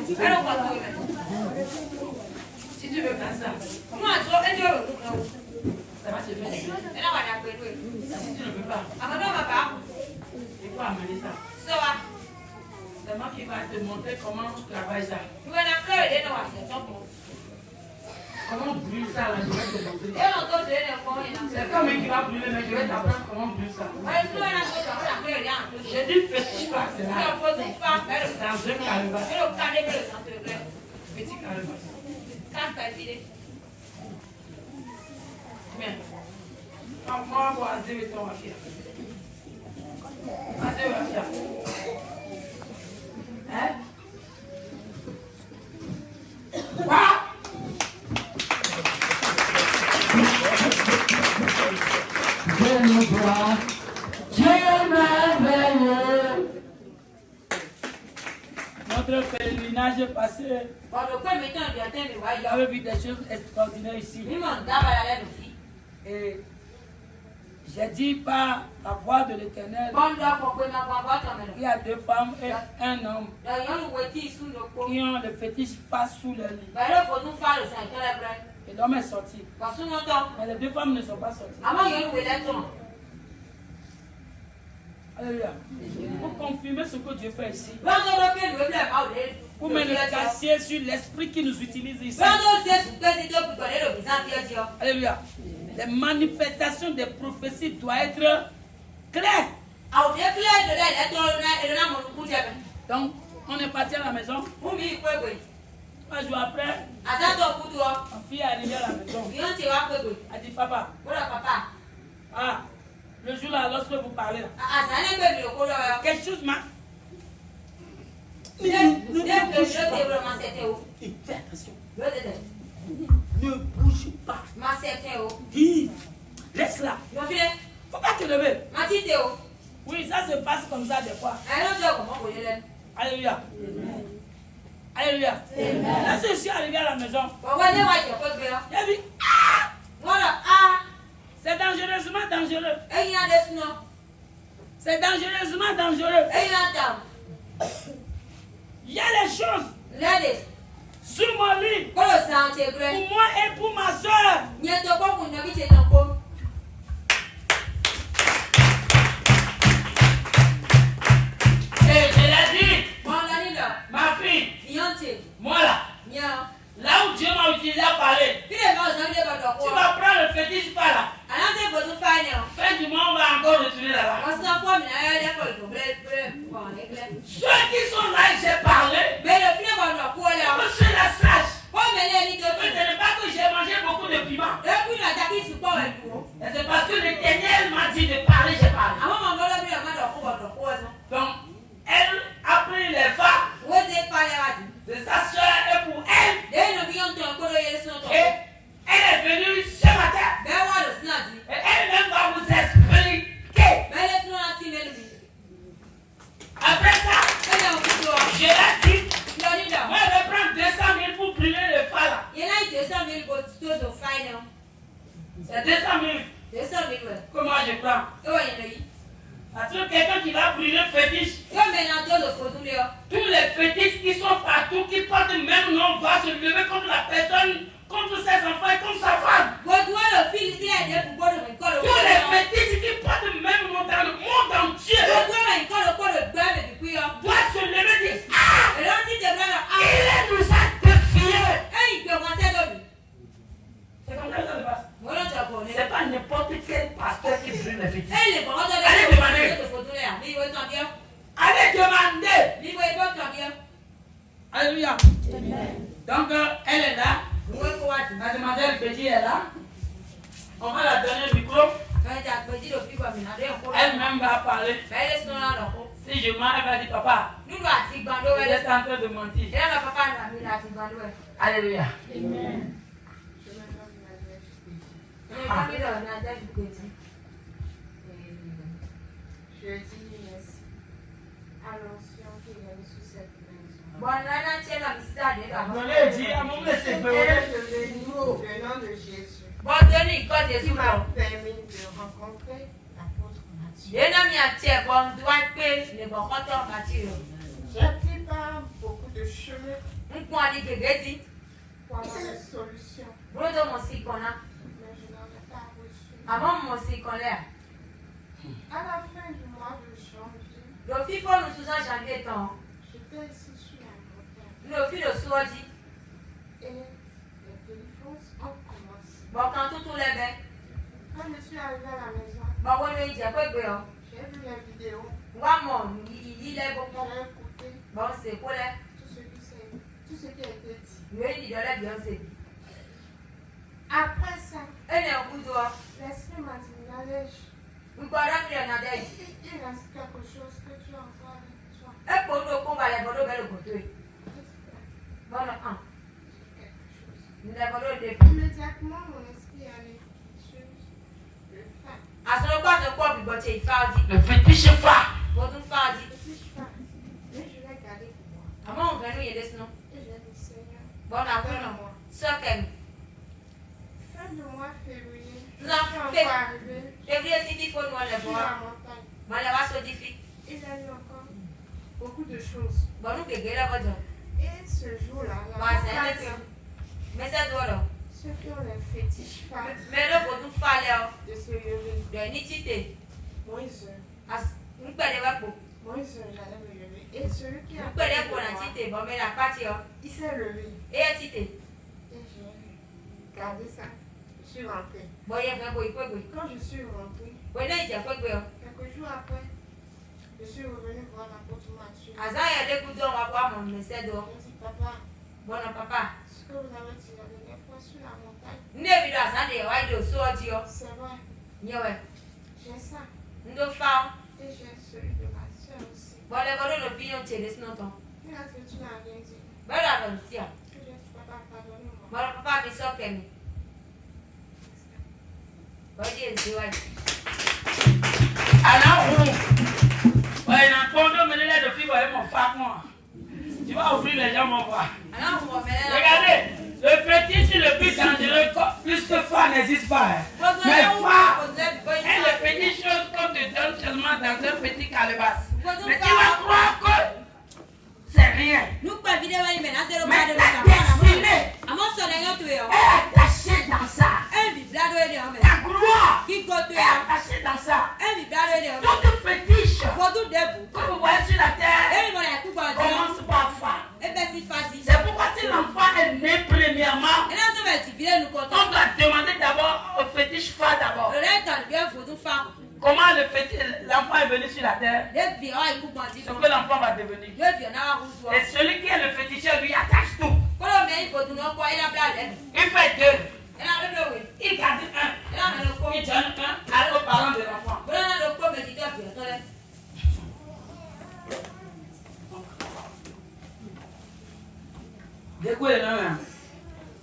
Si tu veux faire ça, moi, tu vas faire ça va se faire. Si tu ne veux pas, il faut amener ça. C'est moi qui va te montrer comment on travaille ça. Comment on brûle ça là, je vais te montrer. C'est comme qui va brûler, mais je vais t'apprendre comment on brûle ça. Je dis petit pas, c'est là. Dans un calebasse. Petit calebasse. Bien. Moi, je vais azewe ton affaire. Azewe affaire. Hein? Quoi? Dieu nous voit, Dieu merveilleux. Notre pèlerinage passé, j'avais vu des choses extraordinaires ici. Et j'ai dit par la voix de l'Éternel, il y a 2 femmes et un homme qui ont le fétiche face sous leur lit. Et l'homme est sorti. Mais les 2 femmes ne sont pas sorties. Alléluia. Pour confirmer ce que Dieu fait ici, pour mettre le cassier sur l'esprit qui nous utilise ici. Alléluia. Les manifestations des prophéties doivent être claires. Donc, on est parti à la maison. 3 jours après, ma fille est arrivée à la maison. Elle dit, papa, le jour là, lorsque vous parlez, là, quelque chose m'a... Fais attention. Ne bouge pas. Dis, laisse-la. Faut pas te lever. Oui, ça se passe comme ça des fois. Alléluia. Alléluia. Là, je suis arrivé à la maison. J'ai dit, c'est dangereusement dangereux. C'est dangereusement dangereux. Il y a les choses sur mon lit pour moi et pour ma soeur. Et je l'ai dit, ma fille, moi là, là où Dieu m'a utilisé à parler, tu vas prendre le fétiche par là. Fin du mois, on va encore retourner là-bas. Ceux qui sont là, j'ai parlé. Monsieur la sage. Ce n'est pas que j'ai mangé beaucoup de piment. C'est parce que l'Éternel m'a dit de parler, j'ai parlé. Donc, elle a pris les femmes de sa soeur et pour elle. Et elle est venue ce matin. Et elle-même va vous expliquer. Après ça, je l'ai dit. Moi, je vais prendre 200 000 pour brûler le phare là. C'est 200 000. Que moi je prends. Parce que quelqu'un qui va brûler le fétiche, tous les fétiches qui sont partout, qui portent le même nom, vont se lever contre la personne, contre ses enfants et contre sa femme. Tous les fétiches qui portent le même nom dans le monde entier doivent se lever et dire, il nous a défiés. C'est comme ça que ça se passe. C'est pas n'importe quel pasteur qui brûle les fétiches. Allez demander. Allez demander. Alléluia. Donc elle est là. Mademoiselle Bédi est là. On va la donner le micro. Elle-même va parler. Si je mens, elle va dire papa. Vous êtes en train de mentir. Alléluia. Amen. Je dis merci à l'onction qui est sous cette maison. Le nom de Jésus. Qui m'a permis de rencontrer l'apôtre Matthieu. J'ai pris par beaucoup de chemins On prend les crédits. Pour avoir des solutions. Vous le demandez si qu'on a. Mais je n'en ai pas reçu. Avant, moi aussi qu'on l'a. À la fin du mois de janvier, Le FIFO nous sous un janvier temps. j'étais ici sur la montagne. Le FIFO le soir dit. Et les téléphones ont commencé. Bon, quand tout les bêtes. Quand je suis arrivée à la maison, Bon, on lui dit quoi que j'ai vu les vidéos. moi, il est beaucoup. J'ai écouté Bon, c'est pour les. tout ce qui a été dit. Lui, il est bien, c'est. Après ça, Elle est au bout de toi. l'esprit m'a dit, Nadège, Nous parlons de la Nadège. il reste quelque chose que tu as encore avec toi. Et pour nous, on va les voler vers le côté. Bon, non, un. Quelque chose. Nous les volons le défi. Immédiatement, mon esprit allait sur le phare. À ce moment-là, je crois que Gauthier, il fait dit. Le fétiche phare. Pour nous faire dit. Petit phare. Mais je l'ai gardé pour moi. Avant, on va nous y aider sinon. Et j'ai dit, Seigneur, Bon, après, non. Sœur Kem. fin du mois février, je Nous suis avons encore fait. arrivée Février, si il faut nous les sur voir. la montagne. Bon, les va se diffi. Il y a eu encore beaucoup de choses. Bon, nous, que la voiture. Et ce jour-là, la Bon, c'est un montagne, peu. Mais c'est toi, là. ceux qui ont les fétiches phares Mais là, pour nous faire là, de se lever, de nitité. Moïse, Nous perdons pas. Moïse, j'allais me lever. Et celui qui a Nous perdons pour la tité. Bon, mais la partie, il s'est levé. et la tité. Et j'ai gardé ça. Je suis rentrée. Bon, il y a un peu, il peut. Quand je suis rentrée, Bon, là, il y a quoi que. quelques jours après, je suis revenue voir l'apôtre Matthieu. Azan, il y a des coups d'eau, on va voir mon message d'eau. Je dit, papa, Bon, non, papa. ce que vous avez dit la dernière fois sur la montagne, Nous, évidemment, Azan, il y a des sorties. c'est vrai. Il y a ouais. J'ai ça. Nous, deux femmes. Et j'ai celui de ma soeur aussi. Bon, les gars, nous, filles, on tient des sinon. Mais est-ce que tu n'as rien dit? Bon, là, on tient. Que j'ai dit, papa, pardonne-moi. Bon, papa, mais ça, Kémy. Bon, Dieu, c'est vrai. Alors, ouais, n'a pas de mener de filles, ouais, mon frère, moi. Tu vas ouvrir les gens, mon frère. Alors, on va mettre là. Regardez, le fétiche est le plus dangereux, puisque phare n'existe pas. Mais phare est le petit chose qu'on te donne seulement dans un petit calebasse. Mais tu vas croire que c'est rien. Nous, pas vidéo, mais là, c'est le Mais cas de ta la destinée à mon son, il y a est attachée dans ça. un vibrado et des hommes. Ta gloire Qui côté est attachée dans ça. un vibrado et des hommes. Toute fétiche Faut tout debout. que vous voyez sur la terre Et mon coup pour dire. commence par phare. Et bien, si fati. C'est pourquoi si l'enfant est né premièrement, Et là, ça va être vidéo, nous on comptons. doit demander d'abord au fétiche phare d'abord. Le reste, on bien, faut tout faire. Comment l'enfant est venu sur la terre, Les vieux, ils coupent en dit. ce que l'enfant va devenir. Les vieux, n'a pas Et celui qui est le féticheur lui attache tout. Quand on met, il faut tout nous quoi, il a blague. Il fait deux. Et là, le oui. Il garde un. Et là, on a le coup. Il donne un aux parents de l'enfant. Voilà, le coup, mais dis-toi, puis attendez. Décolle là.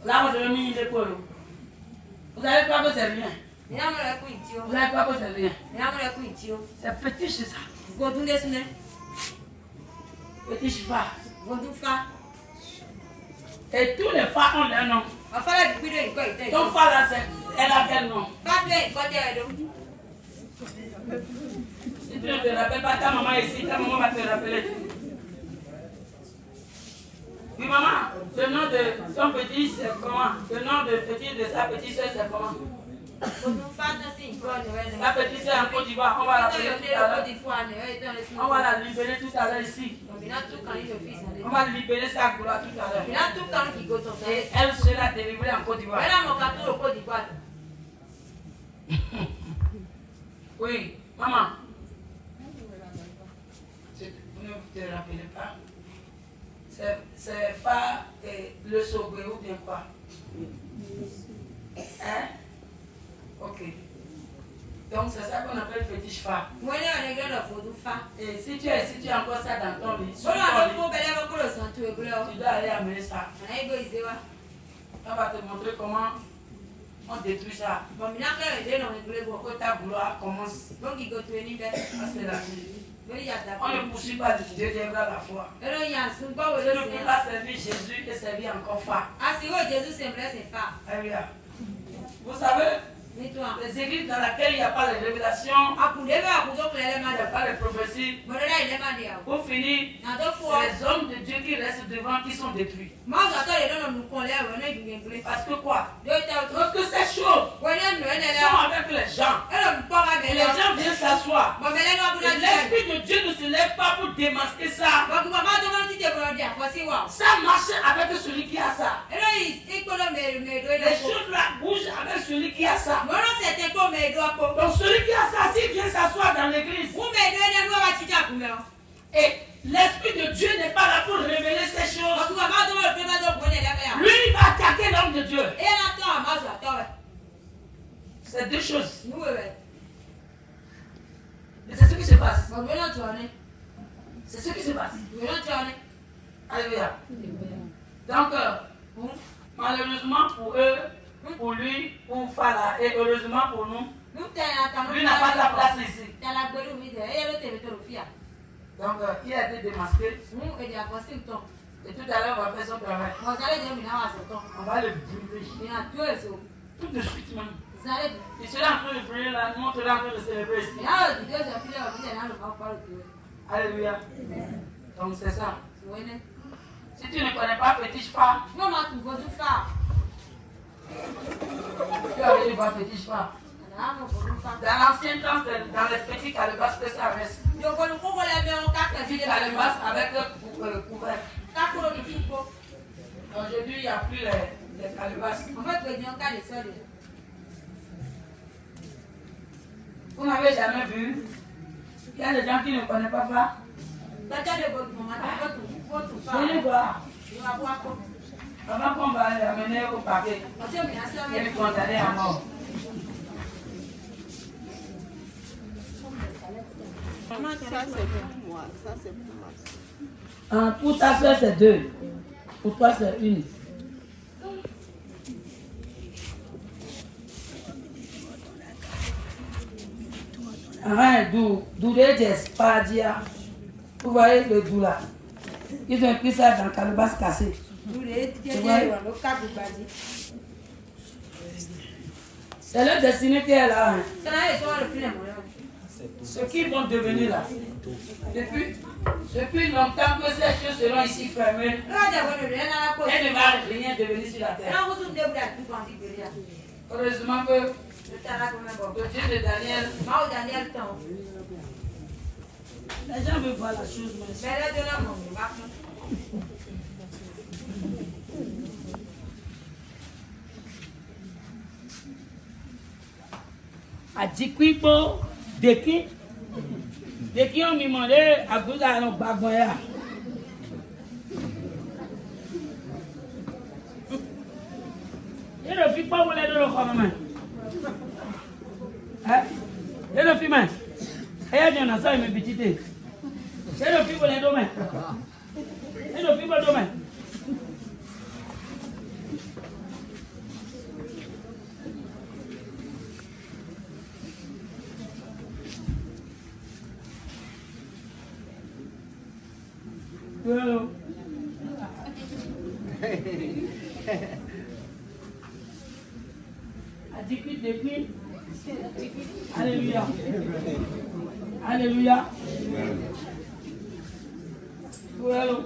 Là, on a mis une décolle. Vous savez pas que c'est rien. Il y a un coup, il tire. Vous savez pas que c'est rien. Il y a un coup, il tire. C'est fétiche, c'est ça. Vous comptez des semaines. Fétiche phare. Vous tout faire. Et tous les phares ont leur nom. On va faire la vidéo, il quoi, il était. Ton phare là, elle a quel nom? Pas de quoi, il Si tu ne te rappelles pas ta maman ici, ta maman va te rappeler. Oui, maman, le nom de son petit, c'est comment? Le nom de petit de sa petite soeur, c'est comment? Vous tout faire dans une bonne nouvelle. Sa petite soeur en Côte d'Ivoire, on va la libérer tout à l'heure. On va la libérer tout à l'heure ici. On va libérer sa gloire tout à l'heure. Et elle sera délivrée en Côte d'Ivoire. Oui, maman. Vous ne te rappelez pas? C'est pas le sobré ou bien quoi? Hein? Ok. Donc c'est ça qu'on appelle fétiche phare. Et si tu es encore ça dans ton lit, sur ton lit, tu dois aller amener ça. On va te montrer comment on détruit ça. Pour que ta gloire commence. Parce que la vie. On ne poursuit pas Dieu à la fois. Je ne peux pas servir Jésus et servir encore phare. Jésus, c'est vrai, c'est pas. Eh bien, vous savez, Les églises dans lesquelles il n'y a pas de révélation, il n'y a pas de prophétie. Pour finir, c'est les hommes de Dieu qui restent devant qui sont détruits. Parce que quoi? Parce que ces choses sont avec les gens. Et les gens viennent s'asseoir. Et l'Esprit de Dieu ne se lève pas pour démasquer ça. Ça marche avec celui qui a ça. Les choses là bougent avec celui qui a ça. Donc celui qui a ça, s'il vient s'asseoir dans l'église, et l'Esprit de Dieu n'est pas là pour révéler ces choses, lui il va attaquer l'homme de Dieu. C'est deux choses. Mais c'est ce qui se passe. C'est ce qui se passe. Alléluia. Donc, malheureusement pour eux, pour lui, pour Fala, et heureusement pour nous, lui n'a pas sa place ici. Donc, il a été démasqué. Et tout à l'heure, on va faire son travail. On va le brûler. Tout de suite même. Il sera en train de brûler là, nous on sera en train de célébrer ici. Alléluia. Donc c'est ça. Si tu ne connais pas Fétiche Femme, tu as vu voir Fétiche Femme. Dans l'ancien temps, c'est dans les petits calebasses que ça reste. Petit calebasse avec couvert. Aujourd'hui, il n'y a plus les calebasses. Vous n'avez jamais vu? Il y a des gens qui ne connaissent pas ça. Venez voir. Avant qu'on va l'amener au paquet et le condamner à mort. Ça c'est pour moi, ça c'est pour moi. Pour ta soeur c'est 2. Pour toi c'est 1. Doulé d'espadia. Vous voyez le doux là. Ils ont pris ça dans le calebasse cassé. C'est leur destinée qui est là. Ce qu'ils vont devenir là. Depuis longtemps que ces choses seront ici fermées. Elles ne vont rien devenir sur la terre. Heureusement que le Dieu de Daniel. Les gens veulent voir la chose, mais Adjikwipo, deki on mi demandé à Gouda no Bagoya. Et le film pas vous l'aider le comment? Hein? Et le film? Et il y a un ça il me petite. Et le film vous l'aider demain. Et le film demain. Hello. Adjikwi depuis. Alléluia. Alléluia. Hello.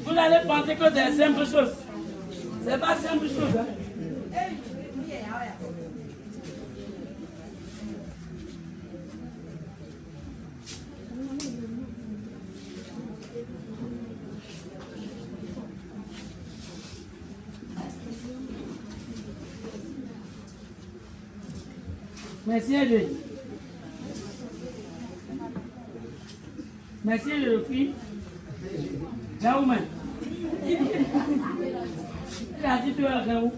Vous allez penser que c'est simple chose. C'est pas simple chose. Hein? Merci Dieu. Merci le fils. Là où même. Il a dit tu es là où?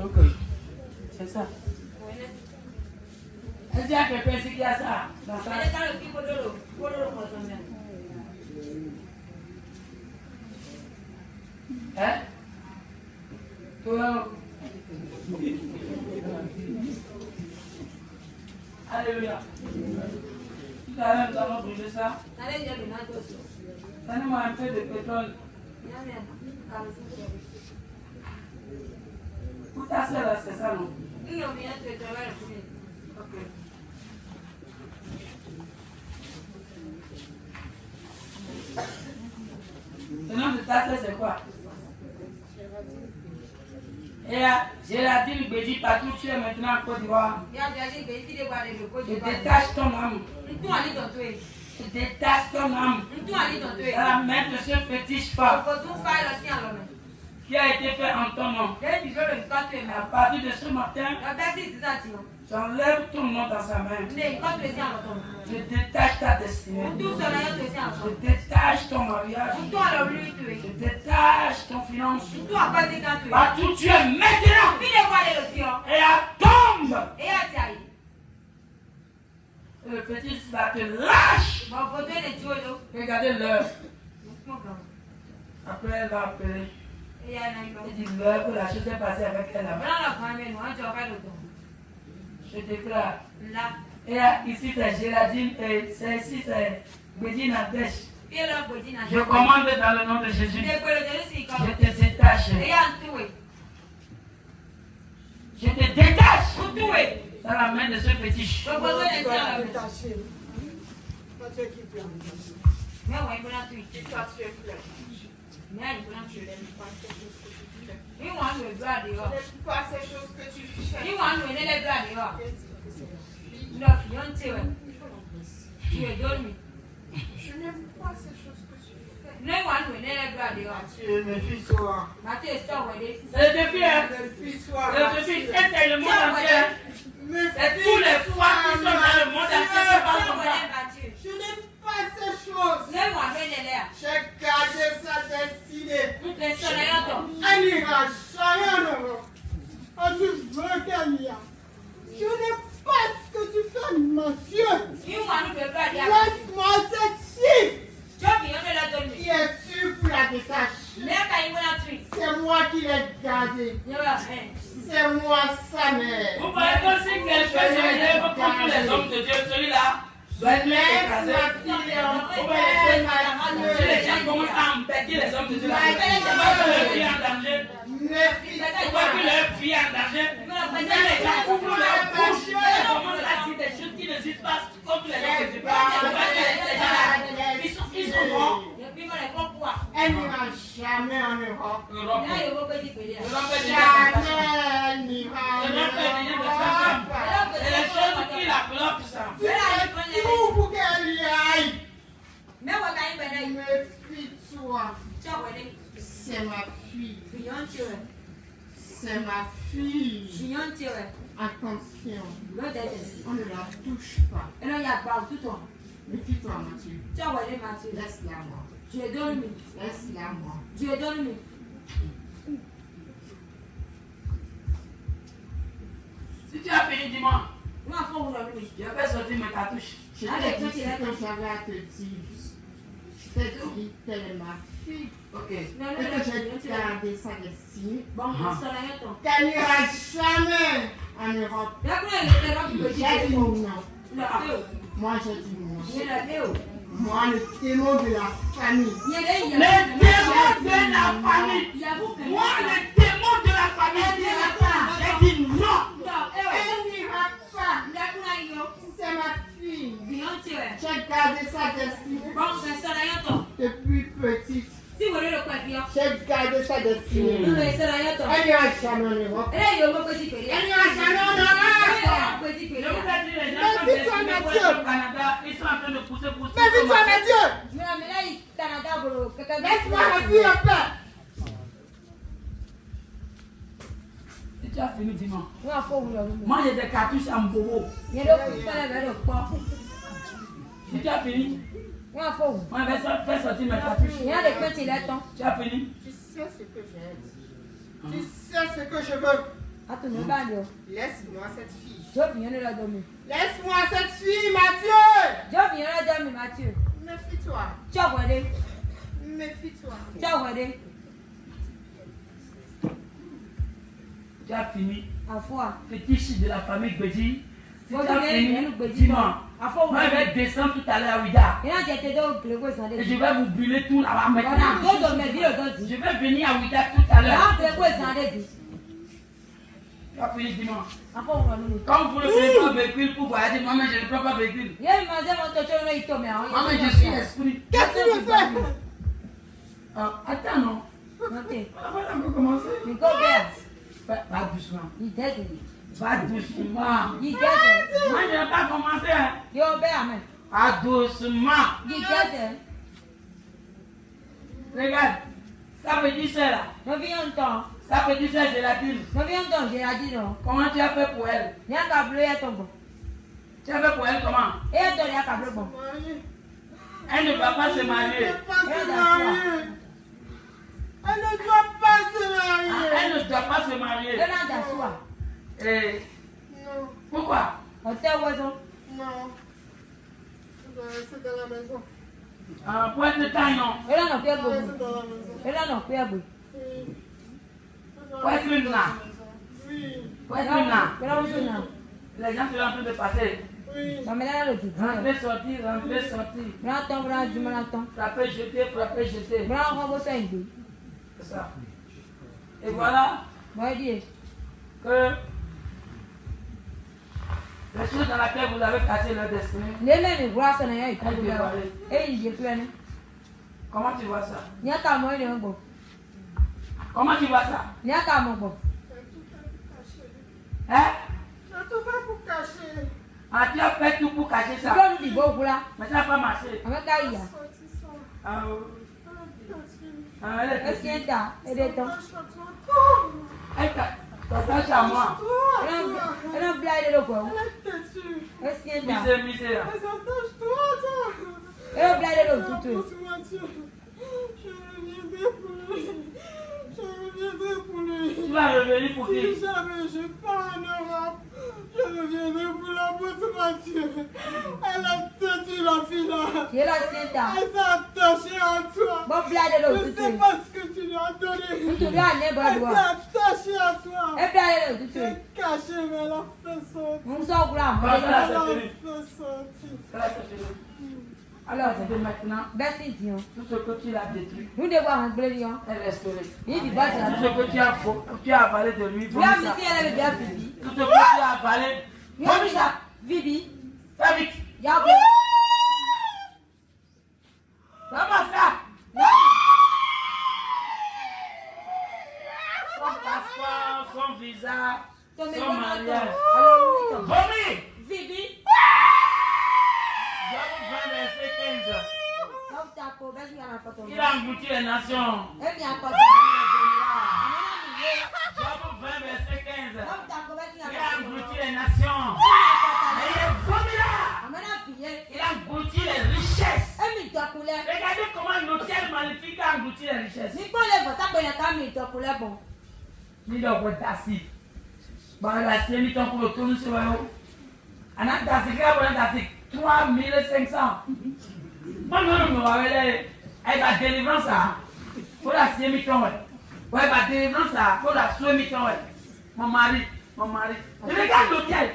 Ok. C'est ça. Est-ce qu'il y a quelqu'un ici qui a ça dans ça? Hein? Toi. Alléluia. Tout à l'heure, nous allons brûler ça. Donnez-moi un peu de pétrole. Pour ta soeur, là, c'est ça, non? Ok. Le nom de ta soeur, c'est quoi? Et Géraldine Bédi, partout tu es maintenant en Côte d'Ivoire. Je détache ton âme. Je détache ton âme. La main de ce fétiche femme qui a été fait en ton nom. À partir de ce matin, j'enlève ton nom dans sa main. Je détache ta destinée. Je détache ton mariage. Je détache ton finance. Partout tu es maintenant. Et à tombe. Le petit va te lâche. Regardez l'heure. Après elle va appeler. Il dit l'heure que la chose est passée avec elle. Je déclare. Et ici c'est Géraldine et ici c'est Bédine Adèche. Je commande dans le nom de Jésus. Je te détache. Je te détache dans la main de ce fétiche. Pas ces choses que tu fais. Je n'aime pas ces choses que tu fais. Mathieu, méfie-toi. Le défi est tellement entier. C'est tous les fois qui sont dans le monde entier qui parlent comme ça. Je n'aime pas ces choses. J'ai gardé sa destinée. Elle n'ira jamais en Europe. Oh, tu veux qu'elle y a. Je n'aime pas ce que tu fais, monsieur. Laisse-moi cette fille. Qui est sûr pour la détache. C'est moi qui l'ai gardée. C'est moi sa mère. Vous voyez que si quelqu'un se lève contre les hommes de Dieu, celui-là doit être écrasé. Vous voyez que si les gens commencent à embêter les hommes de Dieu, c'est pas que leur vie est en danger. C'est pas que leur vie est en danger. Si les gens ouvrent leur bouche et commencent à dire des choses qui n'existent pas contre les hommes de Dieu, ils sont morts. Elle n'ira jamais en Europe. Jamais elle n'ira en Europe. C'est les choses qui la bloquent, ça. Tu fais tout pour qu'elle y aille. Méfie-toi. C'est ma fille. C'est ma fille. Attention. On ne la touche pas. Méfie-toi, Mathieu. Laisse-la moi. Laisse-la moi. Si tu as fini, dis-moi. Je vais sortir mes cartouches. Je t'ai dit ce que j'avais à te dire. Je t'ai dit qu'elle est ma fille. Ok. Et que j'ai gardé sa destinée. Qu'elle n'ira jamais en Europe. J'ai dit non. Moi, j'ai dit non. Moi, le démon de la famille. Le démon de la famille. Moi, le démon de la famille. J'ai dit non. Elle n'ira pas. C'est ma fille. J'ai gardé sa destinée depuis petite. J'ai gardé sa destinée. Elle n'ira jamais en Europe. Elle n'ira jamais en Europe. Je vous ai dit, les gens sont destinés pour être au Canada. Ils sont en train de pousser. Méfie-toi, Mathieu. Laisse-moi la fille en paix. Si tu as fini, dis-moi. Moi, j'ai des cartouches en bobo. Si tu as fini, moi, je vais faire sortir mes cartouches. Tu as fini? Tu sais ce que j'ai dit. Tu sais ce que je veux. Laisse-moi cette fille. Laisse-moi cette fille, Mathieu. Méfie-toi. Méfie-toi. Tu as fini. Fétiche de la famille Gbedi. Si tu as fini, dis-moi. Moi, je vais descendre tout à l'heure à Ouida. Et je vais vous brûler tout là-bas maintenant. Je vais venir à Ouida tout à l'heure. Tu as fini, dis-moi. Quand vous ne prenez pas véhicule pour voyager, moi, je ne prends pas véhicule. Moi, je suis esprit. Qu'est-ce que tu veux faire? Attends, non. Voilà, on peut commencer. Pas doucement. Pas doucement. Moi, je n'ai pas commencé. Pas doucement. Regarde, ça veut dire ça là. Ça veut dire ça, gélatine. Comment tu as fait pour elle? Tu as fait pour elle comment? Elle ne va pas se marier. Elle ne doit pas se marier. Elle ne doit pas se marier. Et Non. pourquoi? Non. Je dois rester dans la maison. Pour être de taille, non. Je dois rester dans la maison. Oui. Pour être là. Oui. Pour être là. Les gens sont en train de passer. Oui. Rentrer, sortir. Frapper, jeter. C'est ça. Et voilà que les choses dans lesquelles vous avez cassé leur destinée. Comment tu vois ça? Comment tu vois ça? Hein? J'ai tout fait pour cacher. Ah, tu as fait tout pour cacher ça. Mais ça n'a pas marché. Elle t'attache à moi. Misère. Je reviendrai pour lui. Tu vas revenir pour qui? Si jamais je pars en Europe, je reviendrai pour la bosse Mathieu. Elle a têtu la fille là. Elle s'est attachée à toi. Je ne sais pas ce que tu lui as donné. Elle s'est attachée à toi. Elle s'est cachée, mais elle a fait sortir. Elle a fait sortir. Alors, c'est de maintenant, tout ce que tu l'as détruit, elle resterait. Tout ce que tu as avalé de lui, vomit ça. Tout ce que tu as avalé, vomit ça. Fais vite. Comment ça? Son passeport, son visa, son mariage. Vomit. Verset 15. Il a englouti les nations. Job 20, verset 15. Il a englouti les nations. Mais il est vomi là. Il a englouti les richesses. Regardez comment l'hôtel maléfique a englouti les richesses. Il a englouti. Bon, la série est pour le tour sur le haut. On a tassi, 3500. Moi, je me rappelle, elle va délivrer ça. Pour la sémiton, ouais, elle va délivrer ça. Pour la sémiton, ouais. Mon mari. Regarde l'hôtel.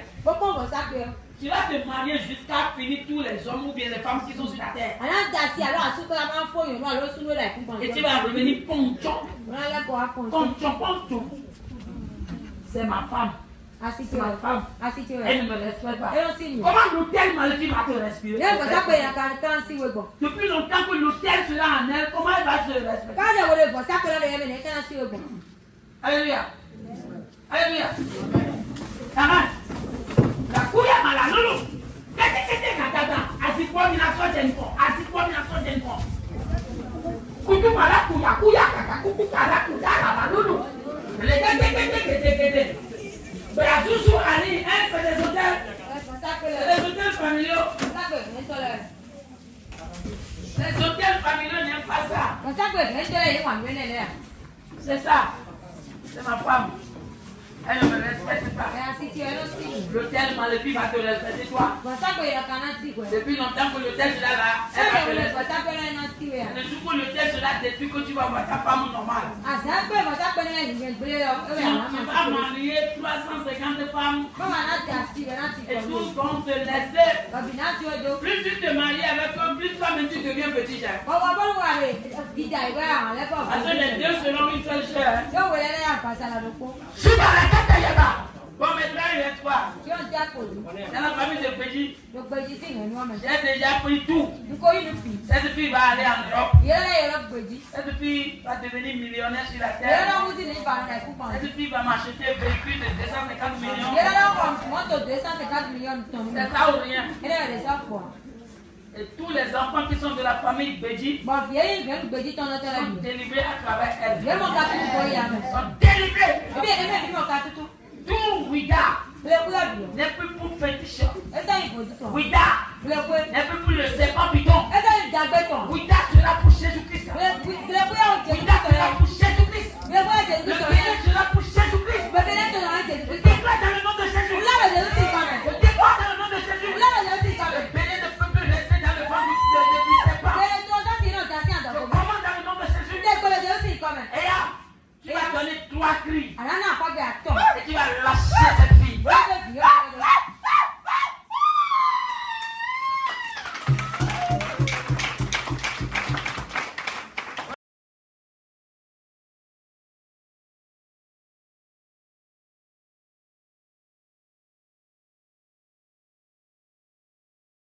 Tu vas te marier jusqu'à finir tous les hommes ou bien les femmes qui sont sur la terre. Et tu vas revenir ponchon. C'est ma femme. C'est ma femme. Elle ne me respecte pas. Comment l'hôtel maléfique va te respirer? Depuis longtemps que l'hôtel sera en elle, comment elle va se respecter? Alléluia. Alléluia. Amen. La couille à malaloulou. Asikwa mina so jenko. Kutu mala kuya kaka kutu kala kudala malulu. Le Brazusu Ali, elle fait des hôtels familiaux. Les hôtels familiaux n'aiment pas ça. C'est ça. C'est ma femme. Elle ne me respecte pas. L'hôtel, le fille va te respecter toi. Depuis longtemps que l'hôtel sera là, elle va te respecter. Le jour où l'hôtel sera détruit, que tu vas voir ta femme normale. Donc tu vas marier 350 femmes. Et tous vont te laisser. Plus tu te maries avec eux, plus toi-même tu deviens petit cher. Parce que les deux seront une seule chair. Bon, maintenant, il est toi. Dans la famille de Péji, j'ai déjà pris tout. Cette fille va aller en Europe. Cette fille va devenir millionnaire sur la terre. Cette fille va m'acheter un véhicule de 250 millions. C'est ça ou rien. Et tous les enfants qui sont de la famille Béji sont délivrés à travers elle. Sont délivrés. Tout Ouida n'est plus pour fétiche. Ouida n'est plus pour le serpent python. Ouida